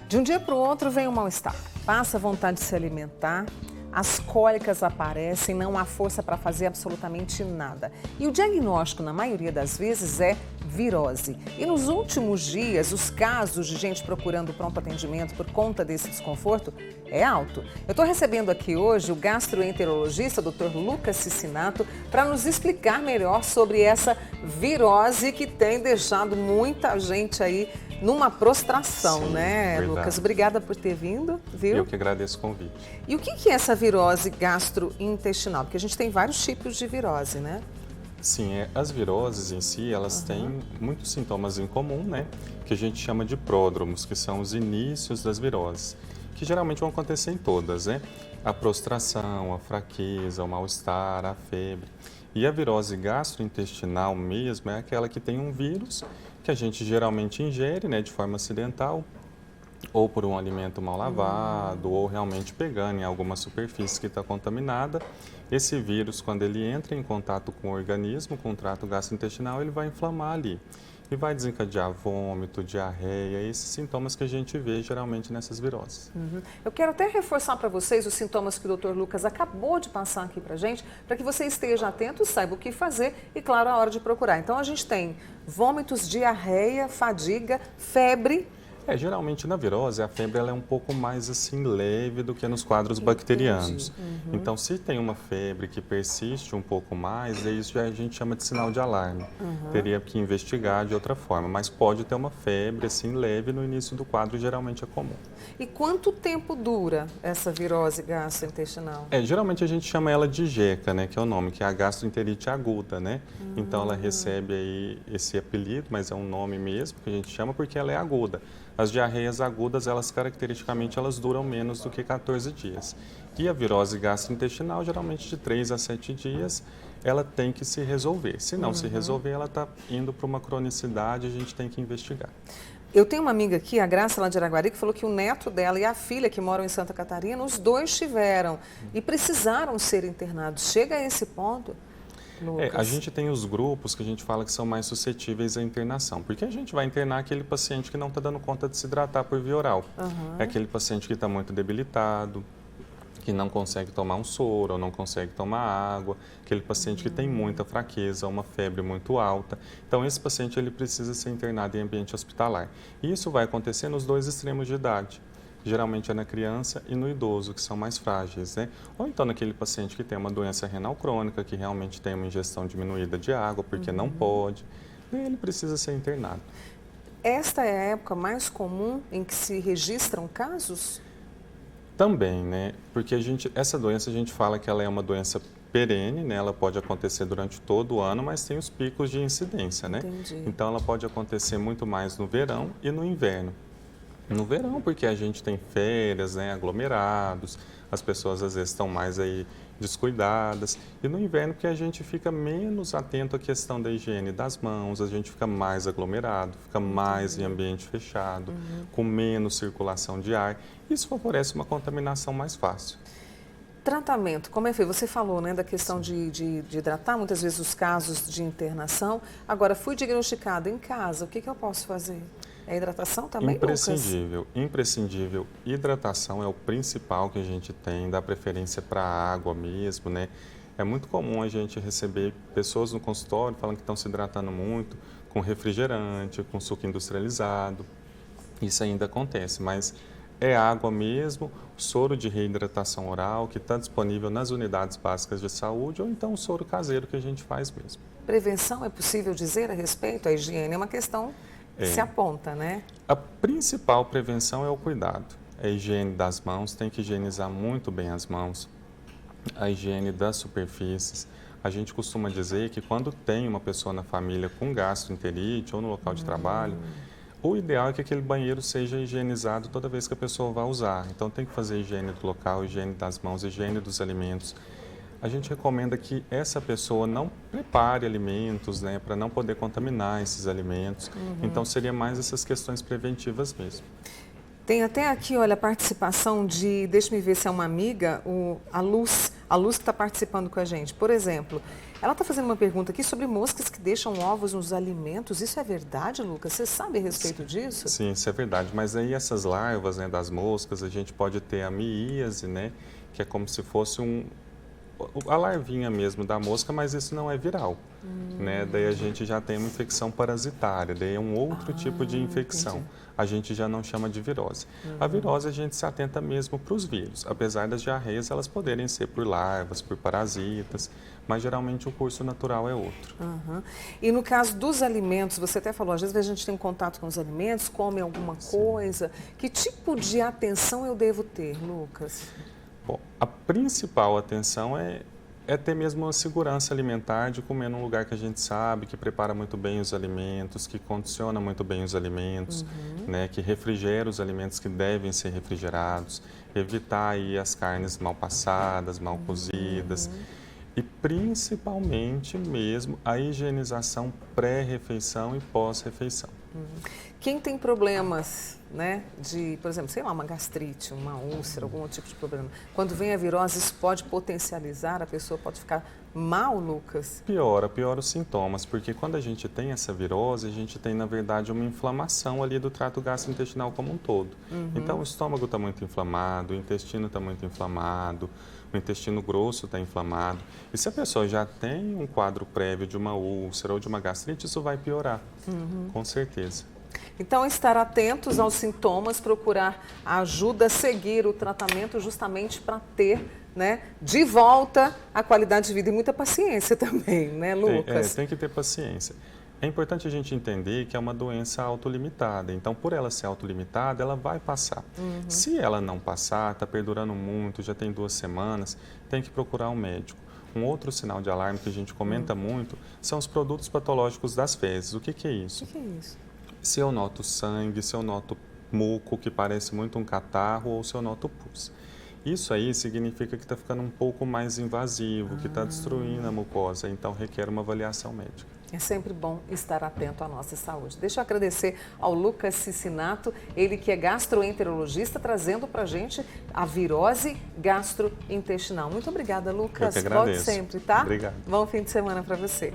De um dia para o outro vem o mal-estar, passa a vontade de se alimentar, as cólicas aparecem, não há força para fazer absolutamente nada. E o diagnóstico, na maioria das vezes, é virose. E nos últimos dias, os casos de gente procurando pronto atendimento por conta desse desconforto é alto. Eu estou recebendo aqui hoje o gastroenterologista, Dr. Lucas Cicinato, para nos explicar melhor sobre essa virose que tem deixado muita gente aí numa prostração, Sim, né, verdade. Lucas? Obrigada por ter vindo, viu? Eu que agradeço o convite. E o que é essa virose gastrointestinal? Porque a gente tem vários tipos de virose, né? Sim, as viroses em si, elas têm muitos sintomas em comum, né? Que a gente chama de pródromos, que são os inícios das viroses, que geralmente vão acontecer em todas, né? A prostração, a fraqueza, o mal-estar, a febre. E a virose gastrointestinal mesmo é aquela que tem um vírus que a gente geralmente ingere, né, de forma acidental, ou por um alimento mal lavado, ou realmente pegando em alguma superfície que está contaminada. Esse vírus, quando ele entra em contato com o organismo, com o trato gastrointestinal, ele vai inflamar ali e vai desencadear vômito, diarreia, esses sintomas que a gente vê geralmente nessas viroses. Eu quero até reforçar para vocês os sintomas que o Dr. Lucas acabou de passar aqui para a gente, para que você esteja atento, saiba o que fazer e, claro, a hora de procurar. Então, a gente tem vômitos, diarreia, fadiga, febre. Geralmente na virose a febre ela é um pouco mais assim leve do que nos quadros bacterianos. Então, se tem uma febre que persiste um pouco mais, isso já a gente chama de sinal de alarme. Teria que investigar de outra forma, mas pode ter uma febre assim leve no início do quadro, geralmente é comum. E quanto tempo dura essa virose gastrointestinal? Geralmente a gente chama ela de GECA, né, que é o nome, que é a gastroenterite aguda, né? Então ela recebe aí esse apelido, mas é um nome mesmo que a gente chama porque ela é aguda. As diarreias agudas, elas caracteristicamente elas duram menos do que 14 dias. E a virose gastrointestinal, geralmente de 3 a 7 dias, ela tem que se resolver. Se não se resolver, ela está indo para uma cronicidade, a gente tem que investigar. Eu tenho uma amiga aqui, a Graça, lá de Araguari, que falou que o neto dela e a filha, que moram em Santa Catarina, os dois tiveram e precisaram ser internados. Chega a esse ponto? A gente tem os grupos que a gente fala que são mais suscetíveis à internação, porque a gente vai internar aquele paciente que não está dando conta de se hidratar por via oral. É aquele paciente que está muito debilitado, que não consegue tomar um soro, ou não consegue tomar água, aquele paciente que tem muita fraqueza, uma febre muito alta. Então, esse paciente ele precisa ser internado em ambiente hospitalar. E isso vai acontecer nos dois extremos de idade. Geralmente é na criança e no idoso, que são mais frágeis, né? Ou então naquele paciente que tem uma doença renal crônica, que realmente tem uma ingestão diminuída de água, porque não pode, e ele precisa ser internado. Esta é a época mais comum em que se registram casos? Também, né? Porque essa doença a gente fala que ela é uma doença perene, né? Ela pode acontecer durante todo o ano, mas tem os picos de incidência, né? Entendi. Então ela pode acontecer muito mais no verão e no inverno. No verão, porque a gente tem férias, né, aglomerados, as pessoas às vezes estão mais aí descuidadas. E no inverno, porque a gente fica menos atento à questão da higiene das mãos, a gente fica mais aglomerado, fica mais em ambiente fechado, com menos circulação de ar. Isso favorece uma contaminação mais fácil. Tratamento, como é feito? Você falou, né, da questão de hidratar, muitas vezes os casos de internação. Agora, fui diagnosticado em casa, o que eu posso fazer? É hidratação também, Imprescindível, imprescindível. Hidratação é o principal que a gente tem, dá preferência para a água mesmo, né? É muito comum a gente receber pessoas no consultório falando que estão se hidratando muito com refrigerante, com suco industrializado. Isso ainda acontece, mas é água mesmo, soro de reidratação oral que está disponível nas unidades básicas de saúde ou então o soro caseiro que a gente faz mesmo. Prevenção, é possível dizer a respeito? A higiene é uma questão que se aponta, né? A principal prevenção é o cuidado. A higiene das mãos, tem que higienizar muito bem as mãos. A higiene das superfícies. A gente costuma dizer que quando tem uma pessoa na família com gastroenterite ou no local de trabalho, o ideal é que aquele banheiro seja higienizado toda vez que a pessoa vai usar. Então tem que fazer higiene do local, higiene das mãos, higiene dos alimentos. A gente recomenda que essa pessoa não prepare alimentos, né, para não poder contaminar esses alimentos. Então, seria mais essas questões preventivas mesmo. Tem até aqui, olha, a participação de, deixa-me ver se é uma amiga, a Luz. A Luz que está participando com a gente, por exemplo, ela está fazendo uma pergunta aqui sobre moscas que deixam ovos nos alimentos. Isso é verdade, Lucas? Você sabe a respeito disso? Sim, isso é verdade. Mas aí essas larvas, né, das moscas, a gente pode ter a miíase, né, que é como se fosse a larvinha mesmo da mosca, mas isso não é viral, né? Daí a gente já tem uma infecção parasitária, daí é um outro tipo de infecção. Entendi. A gente já não chama de virose. A virose a gente se atenta mesmo para os vírus, apesar das diarreias elas poderem ser por larvas, por parasitas, mas geralmente o curso natural é outro. Uhum. E no caso dos alimentos, você até falou, às vezes a gente tem contato com os alimentos, come alguma coisa. Que tipo de atenção eu devo ter, Lucas? Bom, a principal atenção é ter mesmo uma segurança alimentar de comer num lugar que a gente sabe, que prepara muito bem os alimentos, que condiciona muito bem os alimentos, né, que refrigera os alimentos que devem ser refrigerados, evitar aí as carnes mal passadas, mal cozidas e principalmente mesmo a higienização pré-refeição e pós-refeição. Quem tem problemas, né, de, por exemplo, sei lá, uma gastrite, uma úlcera, algum outro tipo de problema, quando vem a virose, isso pode potencializar, a pessoa pode ficar mal, Lucas? Piora os sintomas, porque quando a gente tem essa virose, a gente tem, na verdade, uma inflamação ali do trato gastrointestinal como um todo. Então, o estômago está muito inflamado, o intestino está muito inflamado, o intestino grosso está inflamado. E se a pessoa já tem um quadro prévio de uma úlcera ou de uma gastrite, isso vai piorar, com certeza. Então, estar atentos aos sintomas, procurar ajuda, seguir o tratamento justamente para ter, né, de volta a qualidade de vida e muita paciência também, né, Lucas? Tem que ter paciência. É importante a gente entender que é uma doença autolimitada, então por ela ser autolimitada, ela vai passar. Se ela não passar, está perdurando muito, já tem 2 semanas, tem que procurar um médico. Um outro sinal de alarme que a gente comenta muito são os produtos patológicos das fezes. O que é isso? O que é isso? Se eu noto sangue, se eu noto muco que parece muito um catarro ou se eu noto pus. Isso aí significa que está ficando um pouco mais invasivo, que está destruindo a mucosa, então requer uma avaliação médica. É sempre bom estar atento à nossa saúde. Deixa eu agradecer ao Lucas Cicinato, ele que é gastroenterologista, trazendo para a gente a virose gastrointestinal. Muito obrigada, Lucas. Eu que agradeço. Volte sempre, tá? Obrigado. Bom fim de semana para você.